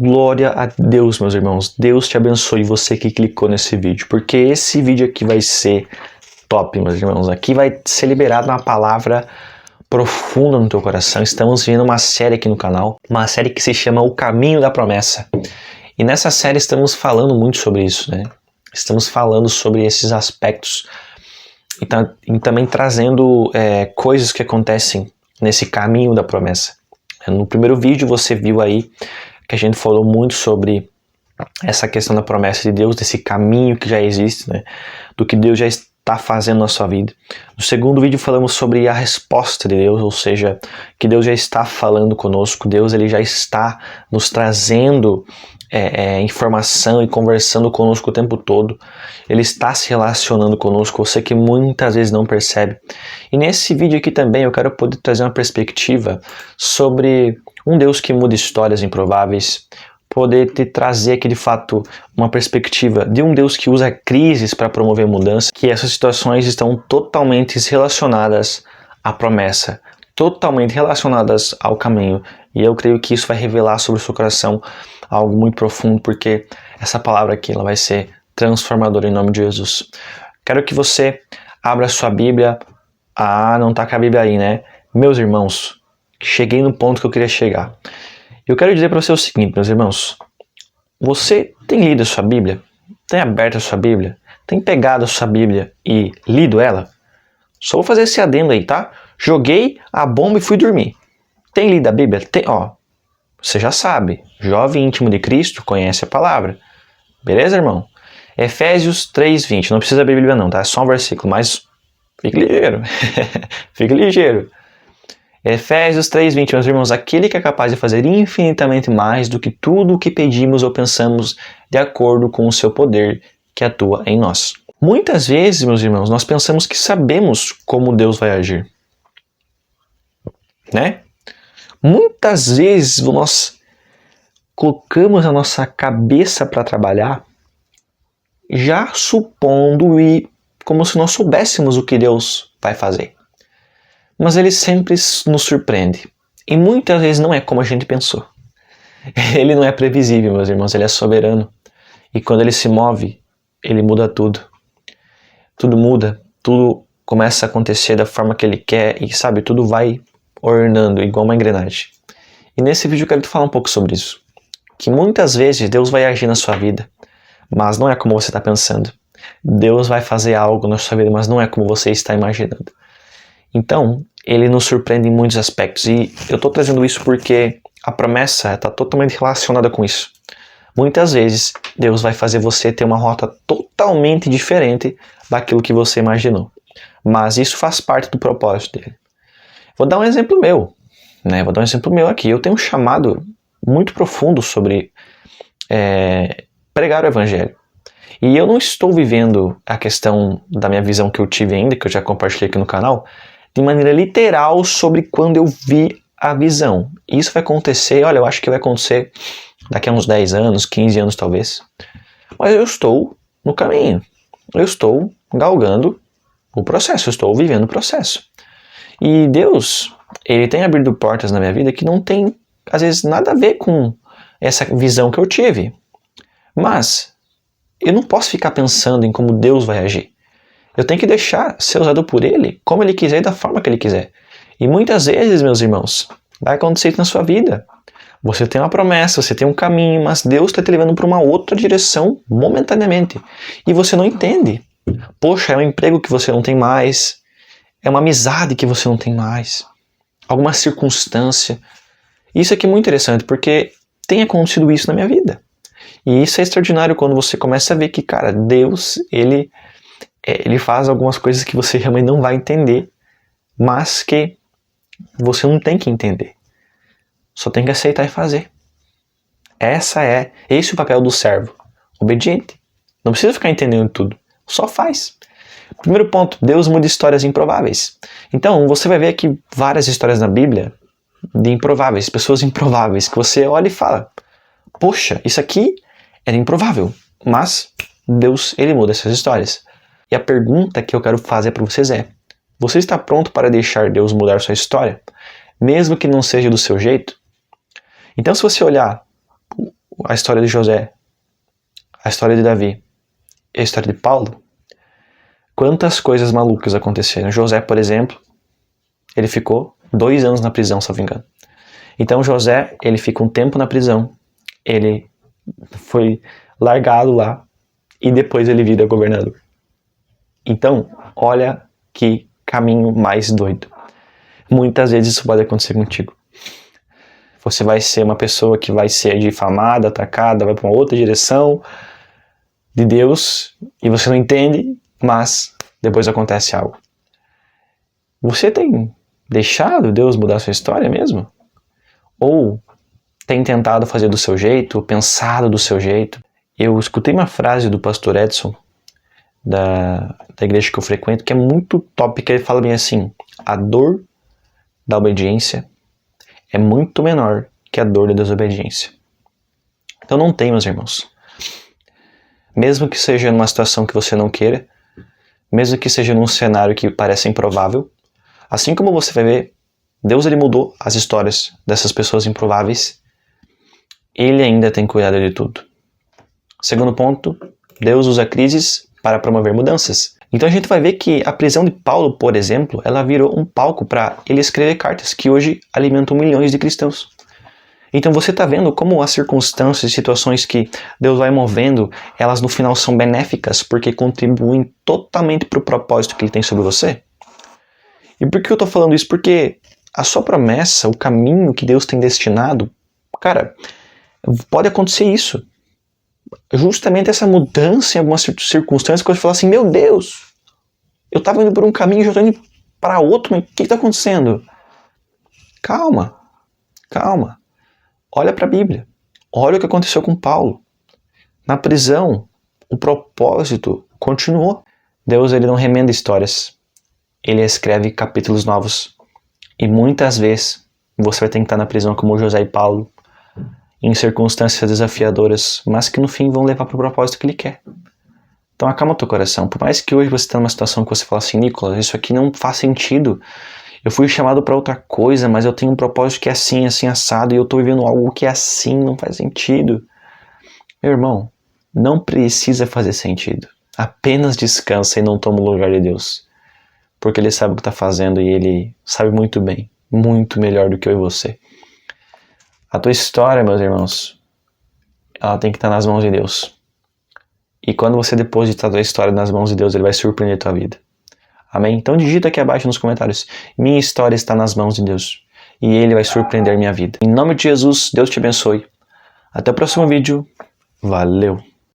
Glória a Deus, meus irmãos. Deus te abençoe, você que clicou nesse vídeo, porque esse vídeo aqui vai ser top, meus irmãos. Aqui vai ser liberada uma palavra profunda no teu coração. Estamos vendo uma série aqui no canal, uma série que se chama O Caminho da Promessa. E nessa série estamos falando muito sobre isso, né? Estamos falando sobre esses aspectos e também trazendo coisas que acontecem nesse caminho da promessa. No primeiro vídeo você viu aí que a gente falou muito sobre essa questão da promessa de Deus, desse caminho que já existe, né? Do que Deus já está fazendo na sua vida. No segundo vídeo falamos sobre a resposta de Deus, ou seja, que Deus já está falando conosco, Deus ele já está nos trazendo informação e conversando conosco o tempo todo. Ele está se relacionando conosco, você que muitas vezes não percebe. E nesse vídeo aqui também eu quero poder trazer uma perspectiva sobre um Deus que muda histórias improváveis, poder te trazer aqui de fato uma perspectiva de um Deus que usa crises para promover mudança, que essas situações estão totalmente relacionadas à promessa, totalmente relacionadas ao caminho. E eu creio que isso vai revelar sobre o seu coração algo muito profundo, porque essa palavra aqui ela vai ser transformadora em nome de Jesus. Quero que você abra a sua Bíblia. Não está com a Bíblia aí, né? Meus irmãos, cheguei no ponto que eu queria chegar. Eu quero dizer para você o seguinte, meus irmãos. Você tem lido a sua Bíblia? Tem aberto a sua Bíblia? Tem pegado a sua Bíblia e lido ela? Só vou fazer esse adendo aí, tá? Joguei a bomba e fui dormir. Tem lido a Bíblia? Tem, você já sabe. Jovem íntimo de Cristo conhece a palavra. Beleza, irmão? Efésios 3:20. Não precisa abrir a Bíblia não, tá? É só um versículo, mas fique ligeiro. Fique ligeiro. Efésios 3:20, meus irmãos, aquele que é capaz de fazer infinitamente mais do que tudo o que pedimos ou pensamos de acordo com o seu poder que atua em nós. Muitas vezes, meus irmãos, nós pensamos que sabemos como Deus vai agir, né? Muitas vezes nós colocamos a nossa cabeça para trabalhar já supondo e como se nós soubéssemos o que Deus vai fazer. Mas ele sempre nos surpreende. E muitas vezes não é como a gente pensou. Ele não é previsível, meus irmãos. Ele é soberano. E quando ele se move, ele muda tudo. Tudo muda. Tudo começa a acontecer da forma que ele quer. E sabe, tudo vai ornando igual uma engrenagem. E nesse vídeo eu quero te falar um pouco sobre isso. Que muitas vezes Deus vai agir na sua vida. Mas não é como você está pensando. Deus vai fazer algo na sua vida, mas não é como você está imaginando. Então, ele nos surpreende em muitos aspectos. E eu estou trazendo isso porque a promessa está totalmente relacionada com isso. Muitas vezes, Deus vai fazer você ter uma rota totalmente diferente daquilo que você imaginou. Mas isso faz parte do propósito dele. Vou dar um exemplo meu. Vou dar um exemplo meu aqui. Eu tenho um chamado muito profundo sobre pregar o evangelho. E eu não estou vivendo a questão da minha visão que eu tive ainda, que eu já compartilhei aqui no canal, de maneira literal sobre quando eu vi a visão. Isso vai acontecer, eu acho que vai acontecer daqui a uns 10 anos, 15 anos talvez. Mas eu estou no caminho. Eu estou galgando o processo, eu estou vivendo o processo. E Deus, ele tem abrido portas na minha vida que não tem, às vezes, nada a ver com essa visão que eu tive. Mas eu não posso ficar pensando em como Deus vai agir. Eu tenho que deixar ser usado por Ele, como Ele quiser e da forma que Ele quiser. E muitas vezes, meus irmãos, vai acontecer isso na sua vida. Você tem uma promessa, você tem um caminho, mas Deus está te levando para uma outra direção momentaneamente. E você não entende. Poxa, é um emprego que você não tem mais. É uma amizade que você não tem mais. Alguma circunstância. Isso aqui é muito interessante, porque tem acontecido isso na minha vida. E isso é extraordinário quando você começa a ver que, cara, Deus, Ele faz algumas coisas que você realmente não vai entender, mas que você não tem que entender. Só tem que aceitar e fazer. Esse é o papel do servo, obediente. Não precisa ficar entendendo tudo, só faz. Primeiro ponto, Deus muda histórias improváveis. Então, você vai ver aqui várias histórias na Bíblia de improváveis, pessoas improváveis, que você olha e fala, poxa, isso aqui era improvável, mas Deus, Ele muda essas histórias. E a pergunta que eu quero fazer para vocês é, você está pronto para deixar Deus mudar sua história? Mesmo que não seja do seu jeito? Então, se você olhar a história de José, a história de Davi e a história de Paulo, quantas coisas malucas aconteceram. José, por exemplo, ele ficou 2 anos na prisão, se não me engano. Então José, ele fica um tempo na prisão, ele foi largado lá e depois ele vira governador. Então, olha que caminho mais doido. Muitas vezes isso pode acontecer contigo. Você vai ser uma pessoa que vai ser difamada, atacada, vai para uma outra direção de Deus e você não entende, mas depois acontece algo. Você tem deixado Deus mudar a sua história mesmo? Ou tem tentado fazer do seu jeito, pensado do seu jeito? Eu escutei uma frase do pastor Edson, da igreja que eu frequento, que é muito top, que ele fala bem assim: a dor da obediência é muito menor que a dor da desobediência. Então não tem, meus irmãos. Mesmo que seja numa situação que você não queira, mesmo que seja num cenário que parece improvável, assim como você vai ver, Deus ele mudou as histórias dessas pessoas improváveis, ele ainda tem cuidado de tudo. Segundo ponto, Deus usa crises para promover mudanças. Então a gente vai ver que a prisão de Paulo, por exemplo, ela virou um palco para ele escrever cartas que hoje alimentam milhões de cristãos. Então você está vendo como as circunstâncias e situações que Deus vai movendo, elas no final são benéficas porque contribuem totalmente para o propósito que Ele tem sobre você? E por que eu estou falando isso? Porque a sua promessa, o caminho que Deus tem destinado, cara, pode acontecer isso. Justamente essa mudança em algumas circunstâncias que você fala assim, meu Deus, eu estava indo por um caminho e já estou indo para outro, mas o que está acontecendo? Calma, calma. Olha para a Bíblia. Olha o que aconteceu com Paulo. Na prisão, o propósito continuou. Deus ele não remenda histórias. Ele escreve capítulos novos. E muitas vezes você vai ter que estar na prisão como José e Paulo, em circunstâncias desafiadoras, mas que no fim vão levar para o propósito que Ele quer. Então acalma o teu coração. Por mais que hoje você esteja numa situação que você fala assim, Nicolas, isso aqui não faz sentido. Eu fui chamado para outra coisa, mas eu tenho um propósito que é assim, assim, assado, e eu estou vivendo algo que é assim, não faz sentido. Meu irmão, não precisa fazer sentido. Apenas descansa e não toma o lugar de Deus. Porque Ele sabe o que está fazendo e Ele sabe muito bem, muito melhor do que eu e você. A tua história, meus irmãos, ela tem que estar nas mãos de Deus. E quando você depositar a tua história nas mãos de Deus, Ele vai surpreender a tua vida. Amém? Então digita aqui abaixo nos comentários. Minha história está nas mãos de Deus. E Ele vai surpreender minha vida. Em nome de Jesus, Deus te abençoe. Até o próximo vídeo. Valeu!